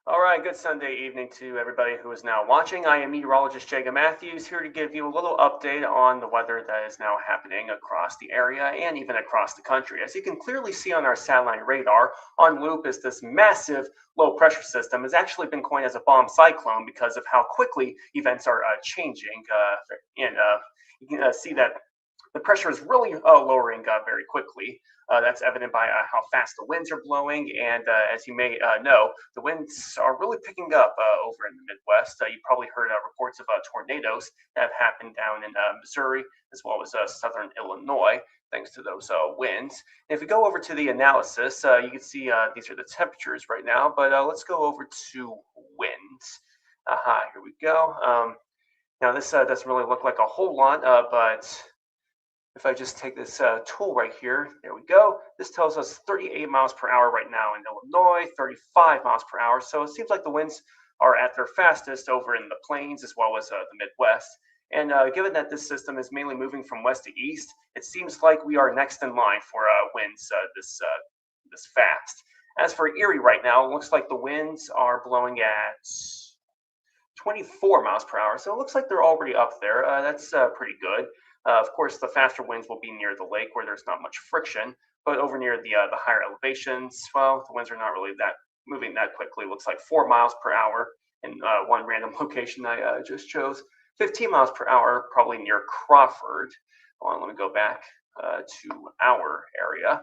All right, good Sunday evening to everybody who is now watching. I am meteorologist Jacob Matthews here to give you a little update on the weather that is now happening across the area and even across the country. As you can clearly see on our satellite radar, on loop is this massive low pressure system. Has actually been coined as a bomb cyclone because of how quickly events are changing. And You can see that the pressure is really lowering very quickly. That's evident by how fast the winds are blowing. And as you may know, the winds are really picking up over in the Midwest. You probably heard reports of tornadoes that have happened down in Missouri as well as southern Illinois, thanks to those winds. And if we go over to the analysis, you can see these are the temperatures right now, but let's go over to winds. Here we go. Now, this doesn't really look like a whole lot, but if I just take this tool right here, there we go. This tells us 38 miles per hour right now in Illinois, 35 miles per hour. So it seems like the winds are at their fastest over in the plains as well as the Midwest. And given that this system is mainly moving from west to east, it seems like we are next in line for winds this fast. As for Erie right now, it looks like the winds are blowing at 24 miles per hour. So it looks like they're already up there. That's pretty good. Of course, the faster winds will be near the lake where there's not much friction, but over near the higher elevations, well, the winds are not really that moving that quickly. It looks like 4 miles per hour in one random location I just chose. 15 miles per hour, probably near Crawford. Hold on, let me go back to our area.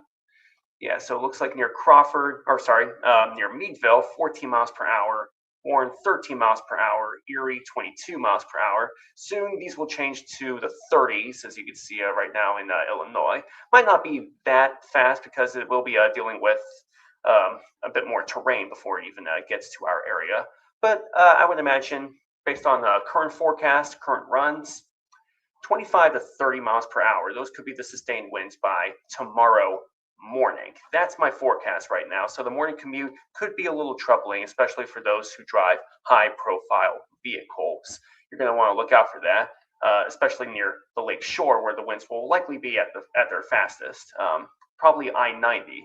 Yeah, so it looks like near Crawford, or sorry, near Meadville, 14 miles per hour. Warren, 13 miles per hour. Erie, 22 miles per hour. Soon these will change to the 30s, as you can see right now in Illinois. Might not be that fast because it will be dealing with a bit more terrain before it even gets to our area. But I would imagine, based on current forecast, current runs, 25 to 30 miles per hour. Those could be the sustained winds by tomorrow morning. That's my forecast right now. So the morning commute could be a little troubling, especially for those who drive high profile vehicles. You're going to want to look out for that, especially near the lake shore where the winds will likely be at their fastest. Probably I-90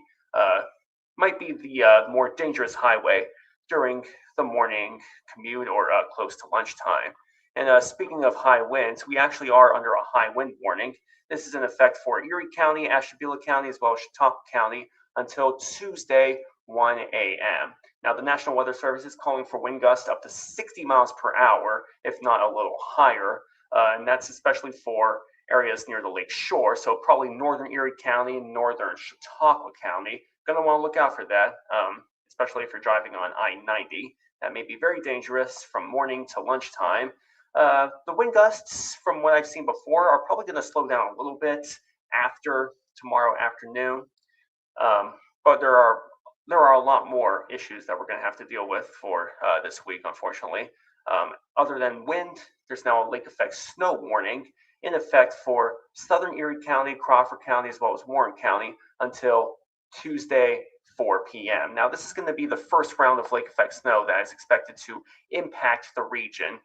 might be the more dangerous highway during the morning commute or close to lunchtime. And speaking of high winds, we actually are under a high wind warning. This is in effect for Erie County, Ashtabula County, as well as Chautauqua County until Tuesday, 1 a.m. Now, the National Weather Service is calling for wind gusts up to 60 miles per hour, if not a little higher. And that's especially for areas near the lake shore. So probably northern Erie County and northern Chautauqua County. Going to want to look out for that, especially if you're driving on I-90. That may be very dangerous from morning to lunchtime. The wind gusts, from what I've seen before, are probably going to slow down a little bit after tomorrow afternoon. But there are a lot more issues that we're going to have to deal with for this week, unfortunately. Other than wind, there's now a lake effect snow warning in effect for southern Erie County, Crawford County, as well as Warren County until Tuesday, 4 p.m. Now, this is going to be the first round of lake effect snow that is expected to impact the region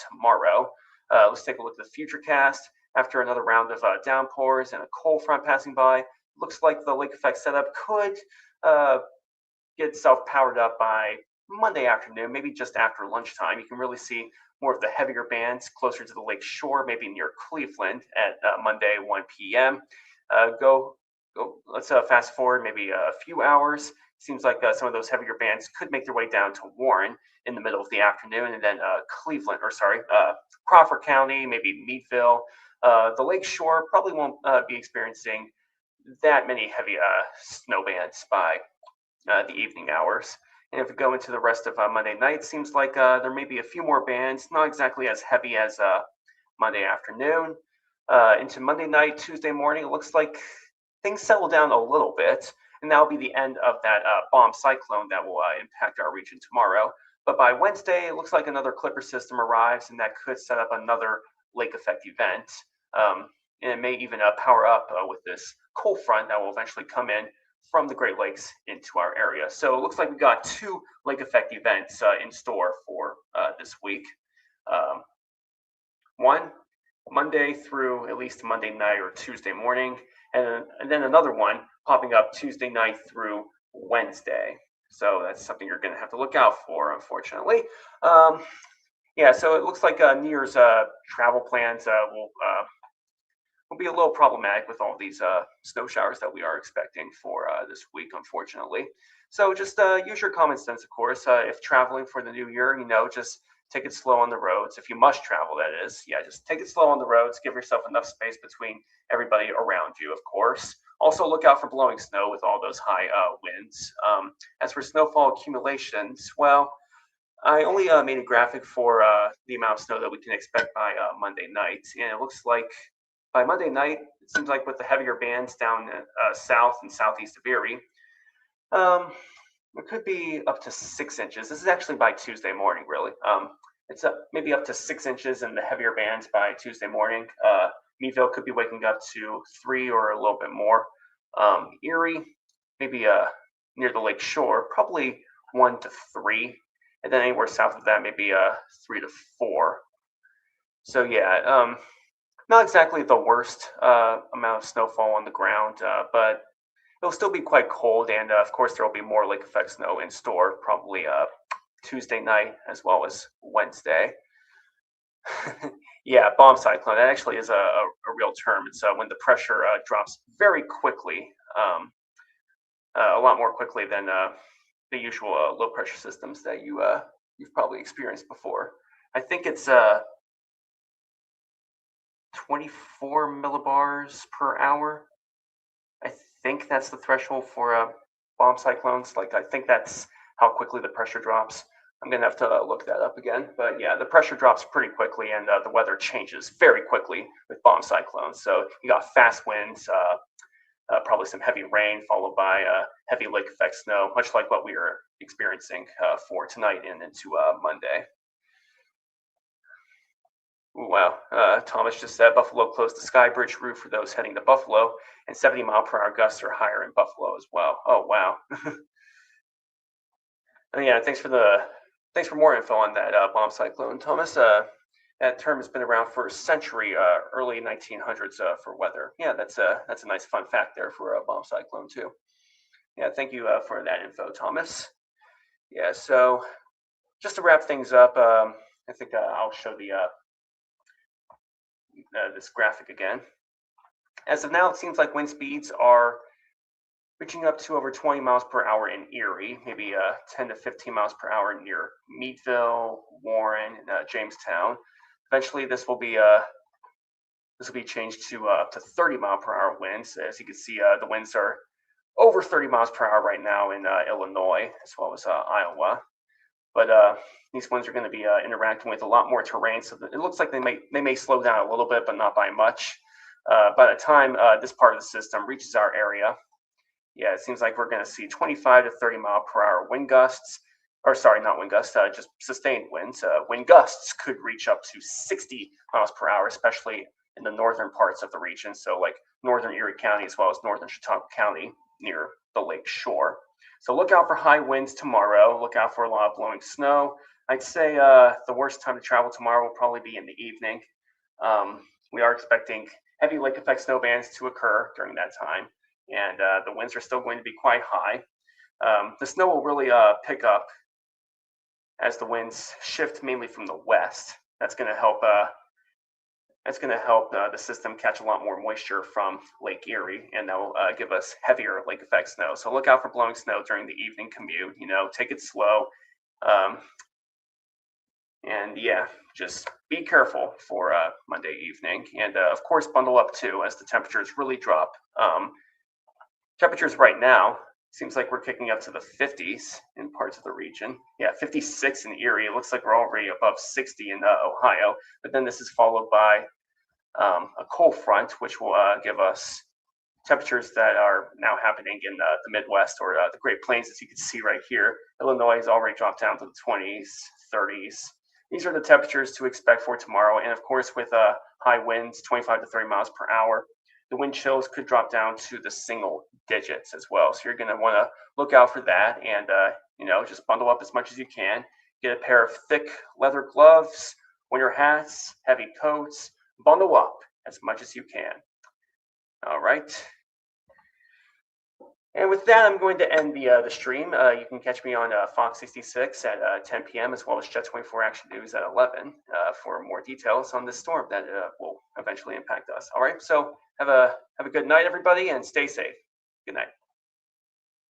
tomorrow. Let's take a look at the futurecast. After another round of downpours and a cold front passing by, looks like the lake effect setup could get itself powered up by Monday afternoon, maybe just after lunchtime. You can really see more of the heavier bands closer to the lake shore, maybe near Cleveland at Monday, 1 p.m. Let's fast forward maybe a few hours. Seems like some of those heavier bands could make their way down to Warren in the middle of the afternoon, and then Crawford County, maybe Meadville. The lake shore probably won't be experiencing that many heavy snow bands by the evening hours. And if we go into the rest of Monday night, seems like there may be a few more bands, not exactly as heavy as Monday afternoon. Into Monday night, Tuesday morning, it looks like things settle down a little bit, and that'll be the end of that bomb cyclone that will impact our region tomorrow. But by Wednesday, it looks like another Clipper system arrives, and that could set up another lake effect event. And it may even power up with this cold front that will eventually come in from the Great Lakes into our area. So it looks like we got two lake effect events in store for this week. One, Monday through at least Monday night or Tuesday morning, and then another one popping up Tuesday night through Wednesday. So that's something you're going to have to look out for, unfortunately. Yeah, so it looks like New Year's travel plans will be a little problematic with all these snow showers that we are expecting for this week, unfortunately. So just use your common sense, of course. If traveling for the new year, just take it slow on the roads. If you must travel, that is, yeah, just take it slow on the roads. Give yourself enough space between everybody around you, of course. Also, look out for blowing snow with all those high winds. As for snowfall accumulations, well, I only made a graphic for the amount of snow that we can expect by Monday night, and it looks like by Monday night, it seems like with the heavier bands down south and southeast of Erie, um, it could be up to 6 inches. This is actually by Tuesday morning, really. It's maybe up to 6 inches in the heavier bands by Tuesday morning. Meadville could be waking up to 3 or a little bit more. Erie, maybe near the lake shore, probably 1 to 3, and then anywhere south of that, maybe 3 to 4. So yeah, not exactly the worst amount of snowfall on the ground, but it'll still be quite cold, and of course there will be more lake effect snow in store, probably Tuesday night as well as Wednesday. Yeah, bomb cyclone. That actually is a real term. It's when the pressure drops very quickly, a lot more quickly than the usual low pressure systems that you've probably experienced before. I think it's 24 millibars per hour. I think that's the threshold for bomb cyclones. Like I think that's how quickly the pressure drops. I'm gonna have to look that up again. But yeah, the pressure drops pretty quickly, and the weather changes very quickly with bomb cyclones. So you got fast winds, probably some heavy rain, followed by heavy lake effect snow, much like what we are experiencing for tonight and into Monday. Ooh, wow. Thomas just said Buffalo closed the Skybridge route for those heading to Buffalo, and 70-mile-per-hour gusts are higher in Buffalo as well. Oh, wow. Yeah, thanks for more info on that bomb cyclone, Thomas. That term has been around for a century, early 1900s for weather. Yeah, that's a nice fun fact there for a bomb cyclone too. Yeah, thank you for that info, Thomas. Yeah, so just to wrap things up, I think I'll show the this graphic again. As of now, it seems like wind speeds are reaching up to over 20 miles per hour in Erie, maybe 10 to 15 miles per hour near Meadville, Warren, and Jamestown. Eventually, this will be changed to 30-mile-per-hour winds. As you can see, the winds are over 30 miles per hour right now in Illinois as well as Iowa. But these winds are going to be interacting with a lot more terrain, so it looks like they may slow down a little bit, but not by much. By the time this part of the system reaches our area, yeah, it seems like we're going to see 25 to 30 mile per hour wind gusts, or sorry, not wind gusts, just sustained winds. Wind gusts could reach up to 60 miles per hour, especially in the northern parts of the region. So, like northern Erie County as well as northern Chautauqua County near the lake shore. So, look out for high winds tomorrow. Look out for a lot of blowing snow. I'd say the worst time to travel tomorrow will probably be in the evening. We are expecting heavy lake effect snow bands to occur during that time, and the winds are still going to be quite high. The snow will really pick up as the winds shift mainly from the west. That's going to help. The system catch a lot more moisture from Lake Erie, and that will give us heavier lake effect snow. So look out for blowing snow during the evening commute. Take it slow, um, and yeah, just be careful for Monday evening, and of course bundle up too as the temperatures really drop. Temperatures right now seems like we're kicking up to the 50s in parts of the region. Yeah, 56 in Erie. It looks like we're already above 60 in Ohio. But then this is followed by a cold front, which will give us temperatures that are now happening in the Midwest or the Great Plains, as you can see right here. Illinois has already dropped down to the 20s, 30s. These are the temperatures to expect for tomorrow. And of course, with high winds, 25 to 30 miles per hour, the wind chills could drop down to the single digits as well. So you're going to want to look out for that, and just bundle up as much as you can. Get a pair of thick leather gloves, winter hats, heavy coats. Bundle up as much as you can. All right. And with that, I'm going to end the stream. You can catch me on Fox 66 at 10 p.m. as well as Jet 24 Action News at 11 for more details on this storm that will eventually impact us. All right, so have a good night, everybody, and stay safe. Good night.